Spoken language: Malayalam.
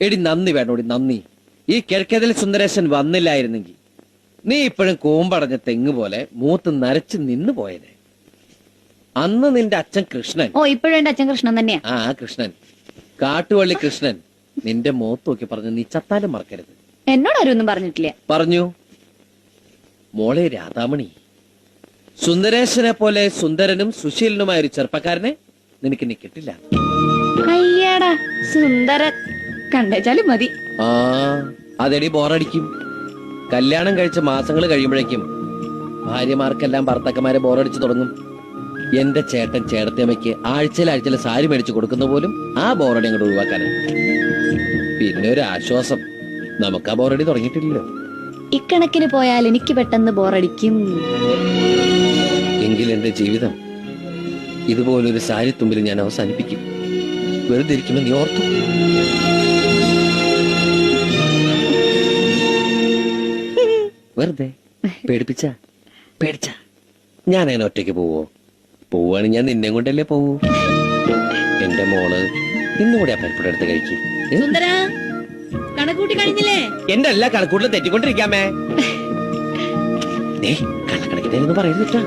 എടി നന്ദി വേണോടി നന്ദി. ഈ കിഴക്കേതിൽ സുന്ദരേശൻ വന്നില്ലായിരുന്നെങ്കിൽ നീ ഇപ്പോഴും കൂമ്പടഞ്ഞ തെങ്ങ് പോലെ മൂത്ത് നരച്ച് നിന്ന് പോയനെ. അന്ന് നിന്റെ അച്ഛൻ കൃഷ്ണൻ. ഓ ഇപ്പോഴും എന്റെ അച്ഛൻ കൃഷ്ണൻ തന്നെയാ. ആ കൃഷ്ണൻ, കാട്ടുവള്ളി കൃഷ്ണൻ നിന്റെ മുഖത്ത് നോക്കി പറഞ്ഞു, നീ ചത്താലും മറക്കരുത്. എന്നോട് ആരും ഒന്നും പറഞ്ഞിട്ടില്ല. പറഞ്ഞു. മോളെ രാധാമണി, സുന്ദരേശനെ പോലെ സുന്ദരനും സുശീലനുമായ ഒരു ചെറുപ്പക്കാരനെ നിനക്ക് ഇനി കിട്ടില്ല. അയ്യാടാ സുന്ദരൻ കണ്ടേച്ചാലും മതി. ആ അതെടി ബോറടിക്കും. കല്യാണം കഴിച്ച മാസങ്ങൾ കഴിയുമ്പോഴേക്കും ഭാര്യമാർക്കെല്ലാം ഭർത്താക്കന്മാരെ ബോറടിച്ചു തുടങ്ങും. എന്റെ ചേട്ടൻ ചേട്ടത്തിയമ്മയ്ക്ക് ആഴ്ചയിൽ സാരി മേടിച്ചു കൊടുക്കുന്ന പോലും ആ ബോറടി അങ്ങോട്ട് ഒഴിവാക്കാനാണ്. പിന്നെ ഒരു ആശ്വാസം, നമുക്ക് ആ ബോറടി തുടങ്ങിയിട്ടില്ലല്ലോ. ഇക്കണക്കിന് പോയാൽ എനിക്ക് പെട്ടെന്ന് ബോറടിക്കും. എങ്കിൽ എന്റെ ജീവിതം ഇതുപോലൊരു സാരി തുമ്പിൽ ഞാൻ അവസാനിപ്പിക്കും. വെറുതെ ഇരിക്കുമെന്ന് നീ ഓർത്തു. വെറുതെ പേടിച്ച ഞാൻ അങ്ങനെ ഒറ്റയ്ക്ക് പോവോ? പോവാണ് ഞാൻ നിന്നെ കൊണ്ടല്ലേ പോവൂ. എന്റെ മോള് ഇന്നുകൂടെ ആ പരിപ്പുടെ അടുത്ത് കഴിക്കും. കണക്കൂട്ടി കഴിഞ്ഞില്ലേ? എന്റെ എല്ലാ കണക്കൂട്ടിലും തെറ്റിക്കൊണ്ടിരിക്കാമേ. കള്ളക്കണക്കിന്റെ പറയരുത്.